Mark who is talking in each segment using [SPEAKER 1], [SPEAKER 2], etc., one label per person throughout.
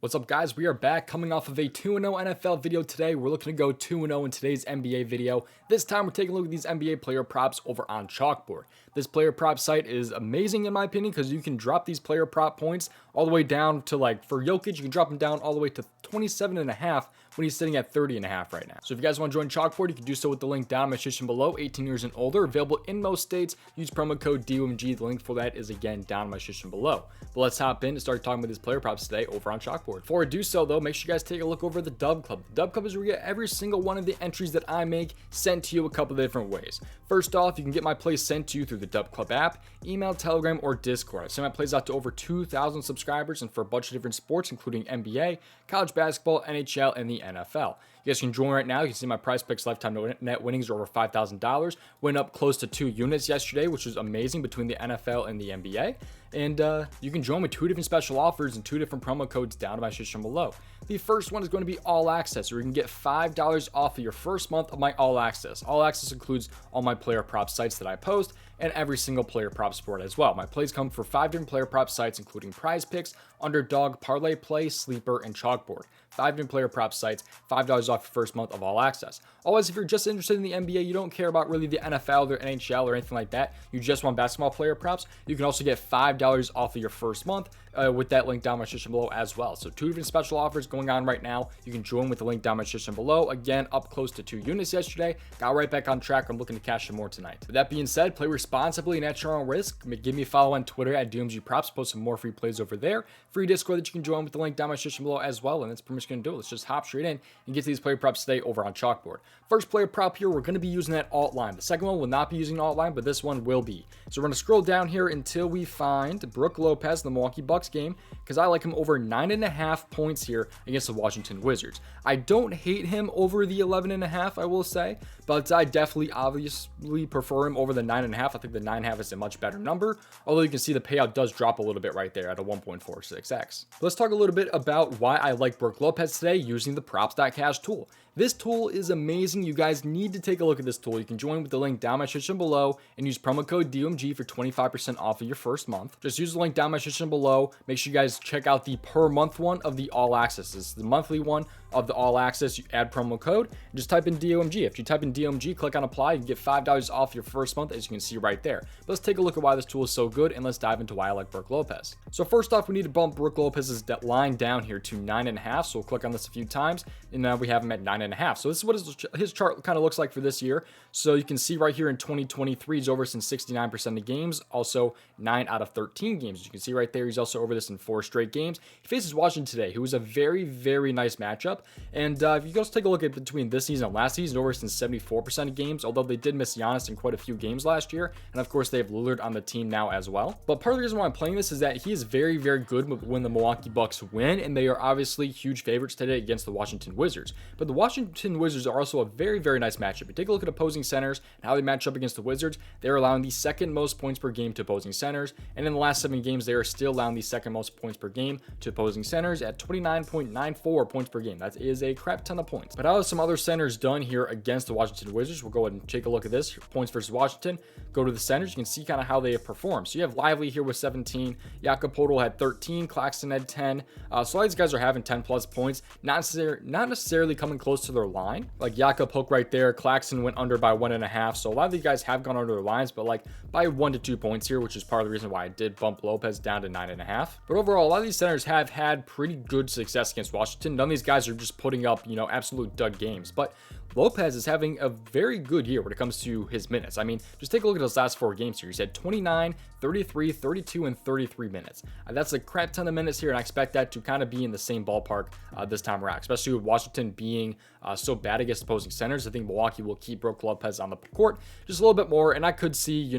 [SPEAKER 1] What's up, guys? We are back coming off of a 2-0 NFL video today. We're looking to go 2-0 in today's NBA video. This time we're taking a look at these NBA player props over on Chalkboard. This player prop site is amazing in my opinion because you can drop these player prop points all the way down to, like, for Jokic, you can drop them down all the way to 27.5 when he's sitting at 30.5 right now. So if you guys want to join Chalkboard, you can do so with the link down in my description below. 18 years and older, available in most states. Use promo code DOMG. The link for that is again down in my description below. But let's hop in and start talking about these player props today over on Chalkboard. Before I do so though, make sure you guys take a look over the Dub Club. The Dub Club is where you get every single one of the entries that I make sent to you a couple of different ways. First off, you can get my plays sent to you through the Dub Club app, email, Telegram, or Discord. I send my plays out to over 2,000 subscribers and for a bunch of different sports, including NBA, college basketball, NHL, and the NFL. You guys can join right now. You can see my prizepicks lifetime net winnings are over $5,000. Went up close to 2 units yesterday, which was amazing between the NFL and the NBA. And you can join with 2 different special offers and 2 different promo codes down in my description below. The first one is going to be All Access, where you can get $5 off of your first month of my All Access. All Access includes all my player prop sites that I post and every single player prop sport as well. My plays come for 5 different player prop sites, including PrizePicks, Underdog, Parlay Play, Sleeper, and Chalkboard. 5 different player prop sites, $5 off your first month of All Access. Always, if you're just interested in the NBA, you don't care about really the NFL or NHL or anything like that, you just want basketball player props, you can also get $5 off of your first month with that link down my description below as well. So 2 different special offers going on right now. You can join with the link down my description below. Again, up close to 2 units yesterday. Got right back on track. I'm looking to cash some more tonight. With that being said, play responsibly and at your own risk. Give me a follow on Twitter at DOMG Props. Post some more free plays over there. Free Discord that you can join with the link down my description below as well. And that's pretty much going to do it. Let's just hop straight in and get to these player props today over on Chalkboard. First player prop here, we're going to be using that alt line. The second one will not be using alt line, but this one will be. So we're going to scroll down here until we find Brook Lopez in the Milwaukee Bucks game, because I like him over 9.5 points here against the Washington Wizards. I don't hate him over the 11.5, I will say, but I definitely obviously prefer him over the 9.5. I think the 9.5 is a much better number, although you can see the payout does drop a little bit right there at a 1.46x. Let's talk a little bit about why I like Brook Lopez today using the props.cash tool. This tool is amazing. You guys need to take a look at this tool. You can join with the link down my description below and use promo code DOMG for 25% off of your first month. Just use the link down my description below. Make sure you guys check out the per month one of the All Access. This is the monthly one of the All Access. You add promo code and just type in DOMG. If you type in DOMG, click on apply, you can get $5 off your first month, as you can see right there. But let's take a look at why this tool is so good, and let's dive into why I like Brook Lopez. So first off, we need to bump Brook Lopez's line down here to 9.5. So we'll click on this a few times, and now we have him at 9.5. So this is what his chart kind of looks like for this year. So you can see right here in 2023, he's over this in 69% of games, also 9 out of 13 games. As you can see right there, he's also over this in 4 straight games. He faces Washington today, who was a very, very nice matchup. And if you guys take a look at between this season and last season, over this in 74% of games, although they did miss Giannis in quite a few games last year. And of course, they have Lillard on the team now as well. But part of the reason why I'm playing this is that he is very, very good when the Milwaukee Bucks win, and they are obviously huge favorites today against the Washington Wizards. But the Washington Wizards are also a very, very nice matchup. You take a look at opposing centers and how they match up against the Wizards. They're allowing the second most points per game to opposing centers, and in the last 7 games, they are still allowing the second most points per game to opposing centers at 29.94 points per game. That is a crap ton of points. But how have some other centers done here against the Washington Wizards? We'll go ahead and take a look at this. Points versus Washington. Go to the centers. You can see kind of how they have performed. So you have Lively here with 17. Jakob Poeltl had 13. Claxton had 10. So all these guys are having 10 plus points. Not necessarily coming close to their line. Like Jakob hook right there. Claxton went under by 1.5. So a lot of these guys have gone under their lines, but like by 1 to 2 points here, which is part of the reason why I did bump Lopez down to 9.5. But overall, a lot of these centers have had pretty good success against Washington. None of these guys are just putting up, absolute dud games. But Lopez is having a very good year when it comes to his minutes. I mean, just take a look at his last 4 games here. He's had 29, 33, 32, and 33 minutes. That's a crap ton of minutes here, and I expect that to kind of be in the same ballpark this time around, especially with Washington being so bad against opposing centers. I think Milwaukee will keep Brook Lopez on the court just a little bit more, and I could see,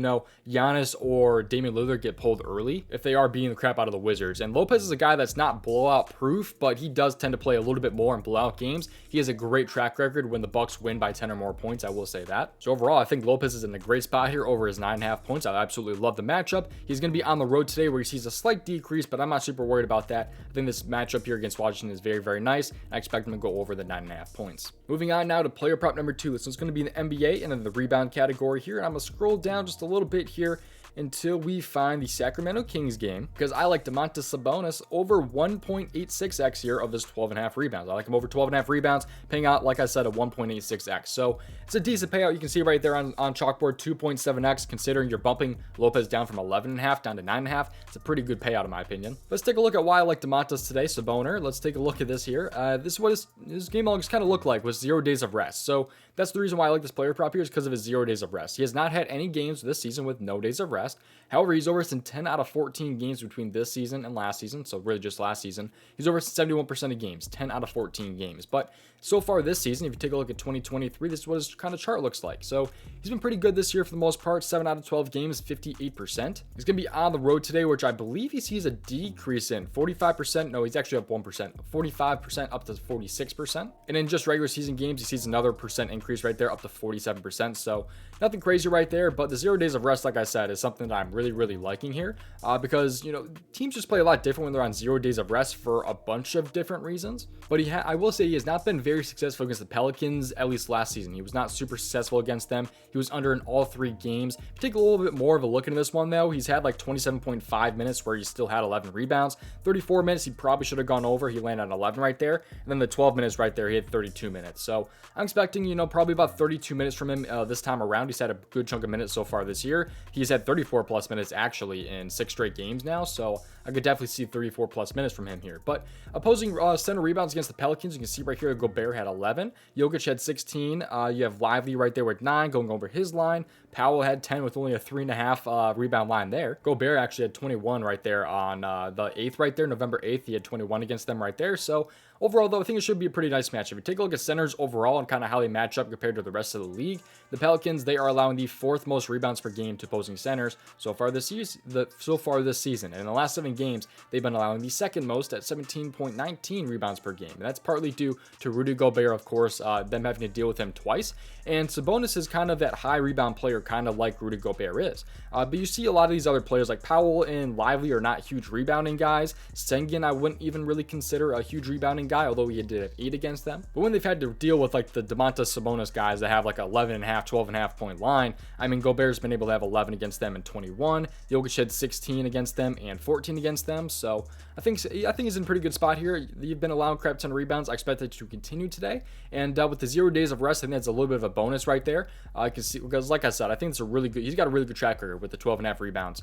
[SPEAKER 1] Giannis or Damian Lillard get pulled early if they are beating the crap out of the Wizards. And Lopez is a guy that's not blowout proof, but he does tend to play a little bit more in blowout games. He has a great track record when the Bucks win by 10 or more points, I will say that. So overall, I think Lopez is in a great spot here over his 9.5 points. I absolutely love the matchup. He's going to be on the road today where he sees a slight decrease, but I'm not super worried about that. I think this matchup here against Washington is very, very nice. I expect him to go over the 9.5 points. Moving on now to player prop number 2. This one's going to be in the NBA and in the rebound category here. And I'm going to scroll down just a little bit here until we find the Sacramento Kings game, because I like Domantas Sabonis over 1.86x here of his 12.5 rebounds. I like him over 12.5 rebounds, paying out, like I said, a 1.86x. So it's a decent payout. You can see right there on Chalkboard, 2.7x, considering you're bumping Lopez down from 11.5 down to 9.5. It's a pretty good payout in my opinion. Let's take a look at why I like Domantas today. Saboner, let's take a look at this here. This is what his game logs kind of look like with 0 days of rest. So that's the reason why I like this player prop here, is because of his 0 days of rest. He has not had any games this season with no days of rest. However, he's over in 10 out of 14 games between this season and last season. So really just last season. He's over 71% of games, 10 out of 14 games. But so far this season, if you take a look at 2023, this is what his kind of chart looks like. So he's been pretty good this year for the most part. 7 out of 12 games, 58%. He's going to be on the road today, which I believe he sees a decrease in 45%. No, he's actually up 1%, 45% up to 46%. And in just regular season games, he sees another percent increase right there up to 47%. So nothing crazy right there. But the 0 days of rest, like I said, is something that I'm really liking here, because, you know, teams just play a lot different when they're on 0 days of rest for a bunch of different reasons. But I will say he has not been very successful against the Pelicans, at least last season. He was not super successful against them. He was under in all 3 games. If you take a little bit more of a look into this one though, he's had like 27.5 minutes where he still had 11 rebounds. 34 minutes, he probably should have gone over. He landed on 11 right there. And then the 12 minutes right there, he had 32 minutes. So I'm expecting, you know, probably about 32 minutes from him this time around. He's had a good chunk of minutes so far this year. He's had 34 plus minutes actually in 6 straight games now. So I could definitely see 34 plus minutes from him here. But opposing center rebounds against the Pelicans, you can see right here, Gobert had 11. Jokic had 16. You have Lively right there with 9 going over his line. Powell had 10 with only a 3.5 rebound line there. Gobert actually had 21 right there on the 8th right there, November 8th. He had 21 against them right there. So overall, though, I think it should be a pretty nice matchup. If you take a look at centers overall and kind of how they match up compared to the rest of the league, the Pelicans, they are allowing the 4th most rebounds per game to opposing centers so far this season. And in the last 7 games, they've been allowing the 2nd most at 17.19 rebounds per game. And that's partly due to Rudy Gobert, of course, them having to deal with him twice. And Sabonis is kind of that high rebound player, kind of like Rudy Gobert is. But you see a lot of these other players like Powell and Lively are not huge rebounding guys. Sengun, I wouldn't even really consider a huge rebounding guy, although he did have 8 against them. But when they've had to deal with like the Domantas Sabonis guys that have like 11.5, 12.5 point line, I mean, Gobert's been able to have 11 against them and 21. Jokic had 16 against them and 14 against them. So I think he's in a pretty good spot here. You've been allowing crap ton of rebounds. I expect it to continue today. And with the 0 days of rest, I think that's a little bit of a bonus right there. I can see, because like I said, I think it's a really good, he's got a really good track record with the 12.5 rebounds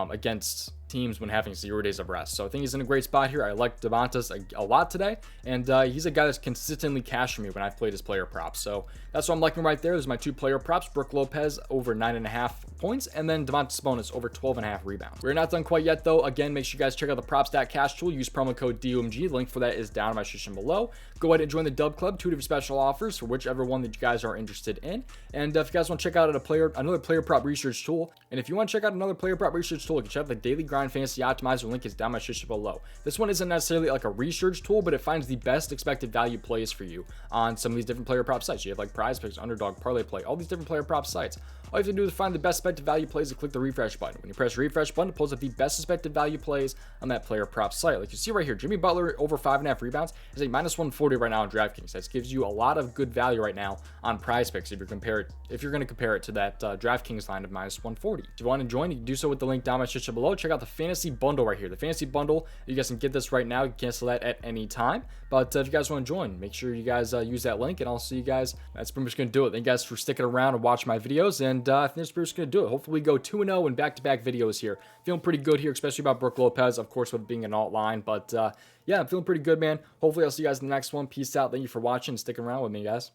[SPEAKER 1] against teams when having 0 days of rest. So I think he's in a great spot here. I like Domantas a lot today, and he's a guy that's consistently cashed for me when I've played his player props. So that's what I'm liking right there. There's my 2 player props: Brook Lopez over 9.5 points, and then Domantas Sabonis over 12.5 rebounds. We're not done quite yet though. Again, make sure you guys check out the Props.cash tool. Use promo code DOMG. The link for that is down in my description below. Go ahead and join the Dub Club. 2 different special offers for whichever one that you guys are interested in. And if you guys want to check out another player prop research tool, and if you want to check out another player prop research tool, you can check out the Daily Grind Fantasy Optimizer. Link is down in my description below. This one isn't necessarily like a research tool, but it finds the best expected value plays for you on some of these different player prop sites. You have like prizepicks, underdog, parlay play, all these different player prop sites. All you have to do is find the best expected value plays and click the refresh button. When you press the refresh button, it pulls up the best expected value plays on that player prop site. Like you see right here, Jimmy Butler over 5.5 rebounds is a minus 140 right now on DraftKings. That gives you a lot of good value right now on prizepicks if you're going to compare it to that DraftKings line of minus 140. If you want to join, you can do so with the link down in my description below. Check out the fantasy bundle right here. The fantasy bundle, you guys can get this right now. You can cancel that at any time. But if you guys want to join, make sure you guys use that link, and I'll see you guys. That's pretty much going to do it. Thank you guys for sticking around and watching my videos, and I think that's pretty much going to do it. Hopefully we go 2-0 in back-to-back videos here. Feeling pretty good here, especially about Brook Lopez, of course, with being an alt line. But yeah, I'm feeling pretty good, man. Hopefully I'll see you guys in the next one. Peace out. Thank you for watching and sticking around with me, guys.